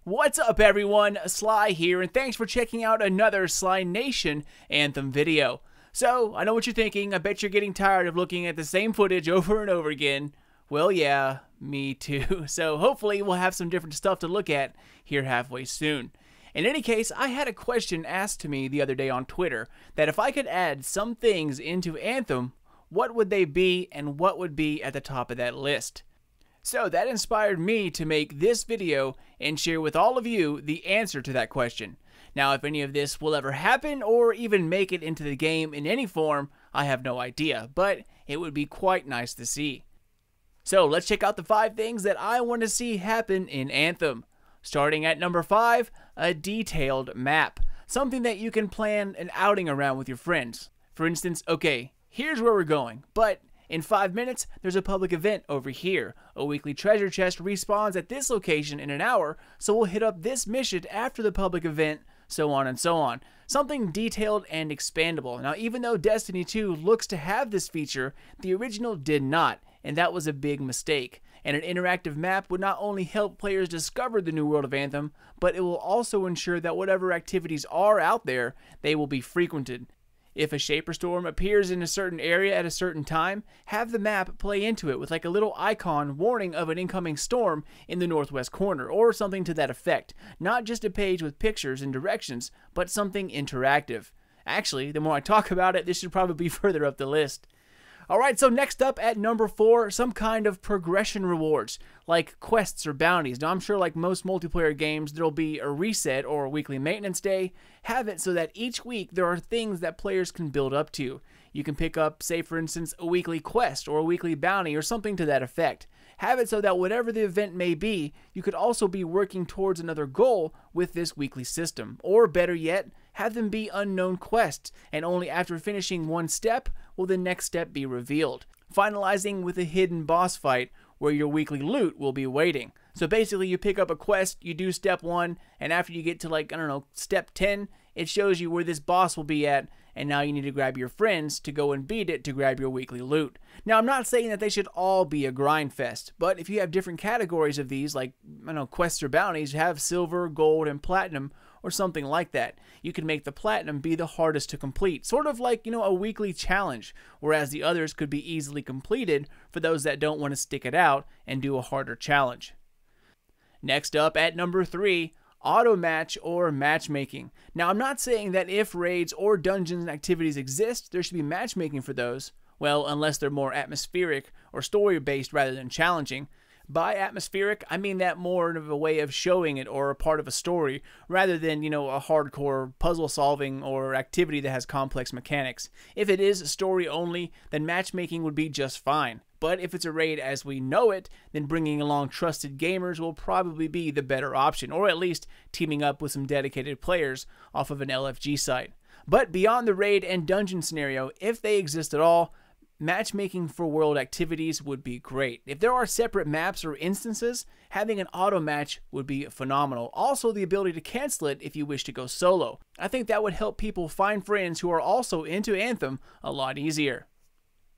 What's up everyone, Sly here, and thanks for checking out another Sly Nation Anthem video. So, I know what you're thinking, I bet you're getting tired of looking at the same footage over and over again. Well yeah, me too. So hopefully we'll have some different stuff to look at here halfway soon. In any case, I had a question asked to me the other day on Twitter, that if I could add some things into Anthem, what would they be and what would be at the top of that list? So that inspired me to make this video and share with all of you the answer to that question. Now, if any of this will ever happen or even make it into the game in any form, I have no idea, but it would be quite nice to see. So let's check out the 5 things that I want to see happen in Anthem. Starting at number 5, a detailed map. Something that you can plan an outing around with your friends. For instance, okay, here's where we're going, but in 5 minutes, there's a public event over here. A weekly treasure chest respawns at this location in an hour, so we'll hit up this mission after the public event, so on and so on. Something detailed and expandable. Now, even though Destiny 2 looks to have this feature, the original did not, and that was a big mistake. And an interactive map would not only help players discover the new world of Anthem, but it will also ensure that whatever activities are out there, they will be frequented. If a Shaper Storm appears in a certain area at a certain time, have the map play into it with like a little icon warning of an incoming storm in the northwest corner, or something to that effect. Not just a page with pictures and directions, but something interactive. Actually, the more I talk about it, this should probably be further up the list. Alright, so next up at number 4, some kind of progression rewards, like quests or bounties. Now I'm sure like most multiplayer games, there'll be a reset or a weekly maintenance day. Have it so that each week there are things that players can build up to. You can pick up, say for instance, a weekly quest or a weekly bounty or something to that effect. Have it so that whatever the event may be, you could also be working towards another goal with this weekly system. Or better yet, have them be unknown quests, and only after finishing one step will the next step be revealed, finalizing with a hidden boss fight where your weekly loot will be waiting. So basically you pick up a quest, you do step 1, and after you get to like, I don't know, step 10, it shows you where this boss will be at, and now you need to grab your friends to go and beat it to grab your weekly loot. Now, I'm not saying that they should all be a grind fest, but if you have different categories of these, like, I don't know, quests or bounties, have silver, gold, and platinum, or something like that. You can make the platinum be the hardest to complete, sort of like, you know, a weekly challenge, whereas the others could be easily completed for those that don't want to stick it out and do a harder challenge. Next up at number 3, Automatch or matchmaking. Now, I'm not saying that if raids or dungeons activities exist, there should be matchmaking for those. Well, unless they're more atmospheric or story-based rather than challenging. By atmospheric, I mean that more of a way of showing it or a part of a story, rather than, you know, a hardcore puzzle solving or activity that has complex mechanics. If it is story only, then matchmaking would be just fine. But if it's a raid as we know it, then bringing along trusted gamers will probably be the better option, or at least teaming up with some dedicated players off of an LFG site. But beyond the raid and dungeon scenario, if they exist at all, matchmaking for world activities would be great. If there are separate maps or instances, having an auto match would be phenomenal. Also, the ability to cancel it if you wish to go solo. I think that would help people find friends who are also into Anthem a lot easier.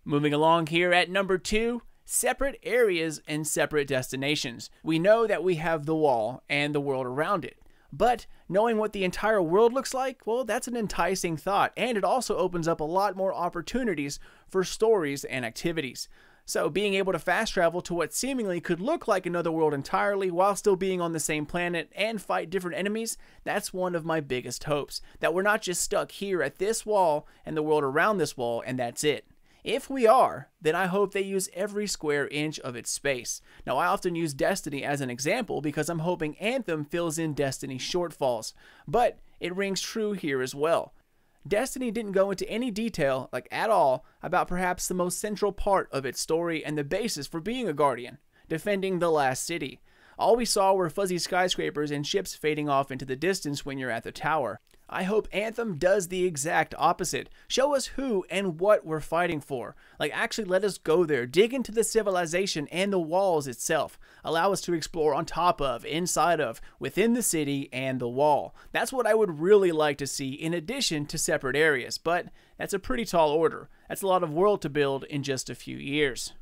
Moving along here at number 2, separate areas and separate destinations. We know that we have the wall and the world around it. But knowing what the entire world looks like, well, that's an enticing thought, and it also opens up a lot more opportunities for stories and activities. So being able to fast travel to what seemingly could look like another world entirely while still being on the same planet and fight different enemies, that's one of my biggest hopes. That we're not just stuck here at this wall and the world around this wall and that's it. If we are, then I hope they use every square inch of its space. Now, I often use Destiny as an example because I'm hoping Anthem fills in Destiny's shortfalls, but it rings true here as well. Destiny didn't go into any detail, like at all, about perhaps the most central part of its story and the basis for being a Guardian, defending the last city. All we saw were fuzzy skyscrapers and ships fading off into the distance when you're at the tower. I hope Anthem does the exact opposite. Show us who and what we're fighting for. Like, actually let us go there, dig into the civilization and the walls itself. Allow us to explore on top of, inside of, within the city and the wall. That's what I would really like to see in addition to separate areas, but that's a pretty tall order. That's a lot of world to build in just a few years.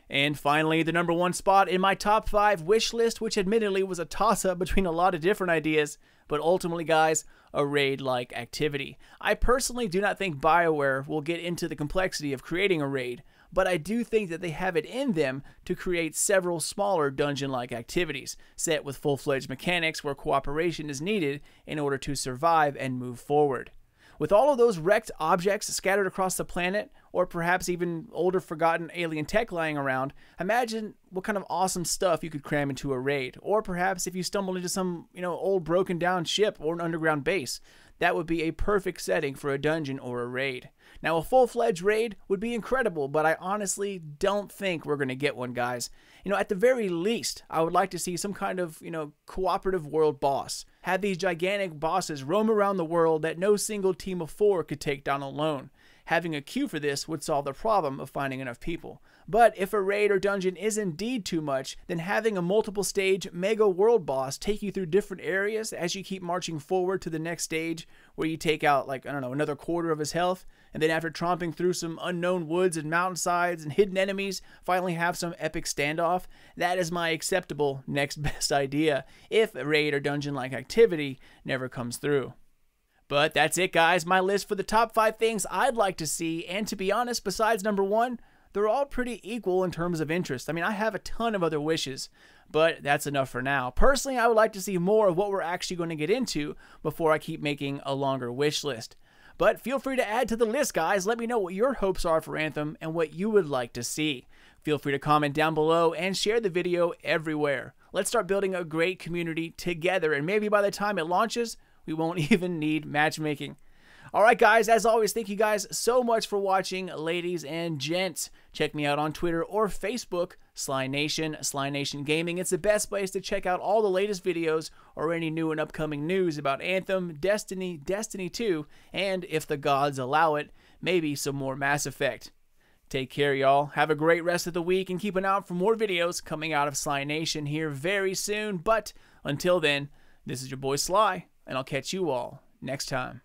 And finally, the number 1 spot in my top 5 wish list, which admittedly was a toss-up between a lot of different ideas, but ultimately, guys, a raid-like activity. I personally do not think BioWare will get into the complexity of creating a raid, but I do think that they have it in them to create several smaller dungeon-like activities, set with full-fledged mechanics where cooperation is needed in order to survive and move forward. With all of those wrecked objects scattered across the planet, or perhaps even older forgotten alien tech lying around, imagine what kind of awesome stuff you could cram into a raid. Or perhaps if you stumbled into some, old broken down ship or an underground base. That would be a perfect setting for a dungeon or a raid. Now, a full-fledged raid would be incredible, but I honestly don't think we're going to get one, guys. At the very least, I would like to see some kind of, cooperative world boss. Have these gigantic bosses roam around the world that no single team of 4 could take down alone. Having a queue for this would solve the problem of finding enough people. But if a raid or dungeon is indeed too much, then having a multiple stage mega world boss take you through different areas as you keep marching forward to the next stage where you take out another quarter of his health, and then after tromping through some unknown woods and mountainsides and hidden enemies, finally have some epic standoff, that is my acceptable next best idea if a raid or dungeon like activity never comes through. But that's it, guys. My list for the top 5 things I'd like to see, and to be honest, besides number 1, they're all pretty equal in terms of interest. I have a ton of other wishes, but that's enough for now. Personally, I would like to see more of what we're actually going to get into before I keep making a longer wish list. But feel free to add to the list, guys. Let me know what your hopes are for Anthem and what you would like to see. Feel free to comment down below and share the video everywhere. Let's start building a great community together, and maybe by the time it launches, we won't even need matchmaking. Alright guys, as always, thank you guys so much for watching, ladies and gents. Check me out on Twitter or Facebook, Sly Nation Gaming. It's the best place to check out all the latest videos or any new and upcoming news about Anthem, Destiny, Destiny 2, and if the gods allow it, maybe some more Mass Effect. Take care, y'all. Have a great rest of the week, and keep an eye out for more videos coming out of Sly Nation here very soon. But until then, this is your boy Sly, and I'll catch you all next time.